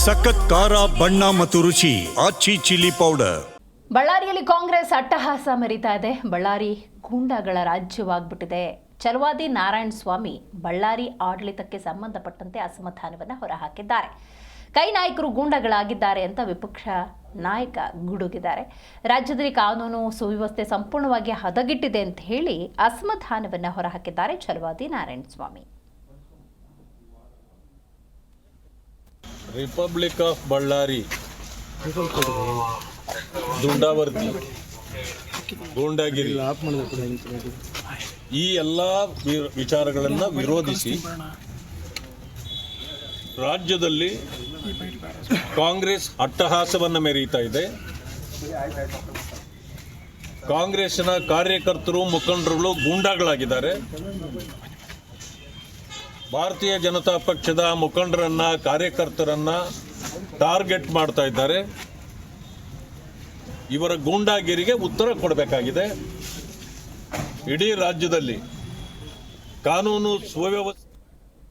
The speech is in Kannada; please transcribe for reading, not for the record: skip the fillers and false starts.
ಸಖತ್ ಖಾರ ಬಣ್ಣ ಮತ್ತು ರುಚಿ ಆಚಿ ಚಿಲ್ಲಿ ಪೌಡರ್. ಬಳ್ಳಾರಿಯಲ್ಲಿ ಕಾಂಗ್ರೆಸ್ ಅಟ್ಟಹಾಸ ಮೆರೀತಾ ಇದೆ. ಬಳ್ಳಾರಿ ಗೂಂಡಾಗಳ ರಾಜ್ಯವಾಗ್ಬಿಟ್ಟಿದೆ. ಛಲವಾದಿ ನಾರಾಯಣ ಸ್ವಾಮಿ ಬಳ್ಳಾರಿ ಆಡಳಿತಕ್ಕೆ ಸಂಬಂಧಪಟ್ಟಂತೆ ಅಸಮಾಧಾನವನ್ನು ಹೊರಹಾಕಿದ್ದಾರೆ. ಕೈ ನಾಯಕರು ಗೂಂಡಾಗಳಾಗಿದ್ದಾರೆ ಅಂತ ವಿಪಕ್ಷ ನಾಯಕ ಗುಡುಗಿದ್ದಾರೆ. ರಾಜ್ಯದಲ್ಲಿ ಕಾನೂನು ಸುವ್ಯವಸ್ಥೆ ಸಂಪೂರ್ಣವಾಗಿ ಹದಗೆಟ್ಟಿದೆ ಅಂತ ಹೇಳಿ ಅಸಮಾಧಾನವನ್ನು ಹೊರಹಾಕಿದ್ದಾರೆ ಛಲವಾದಿ ನಾರಾಯಣ ಸ್ವಾಮಿ. ರಿಪಬ್ಲಿಕ್ ಆಫ್ ಬಳ್ಳಾರಿ ದುಂಡಾವರ್ತಿ ಗೂಂಡಾಗಿರಿ ಈ ಎಲ್ಲ ವಿಚಾರಗಳನ್ನು ವಿರೋಧಿಸಿ ರಾಜ್ಯದಲ್ಲಿ ಕಾಂಗ್ರೆಸ್ ಅಟ್ಟಹಾಸವನ್ನು ಮೆರೀತಾ ಇದೆ. ಕಾಂಗ್ರೆಸ್ನ ಕಾರ್ಯಕರ್ತರು ಮುಖಂಡರುಗಳು ಗೂಂಡಾಗಳಾಗಿದ್ದಾರೆ. ಭಾರತೀಯ ಜನತಾ ಪಕ್ಷದ ಮುಖಂಡರನ್ನ ಕಾರ್ಯಕರ್ತರನ್ನ ಟಾರ್ಗೆಟ್ ಮಾಡ್ತಾ ಇದ್ದಾರೆ. ಇವರ ಗೂಂಡಾಗಿರಿಗೆ ಉತ್ತರ ಕೊಡಬೇಕಾಗಿದೆ. ಇಡೀ ರಾಜ್ಯದಲ್ಲಿ ಕಾನೂನು ಸುವ್ಯವಸ್ಥೆ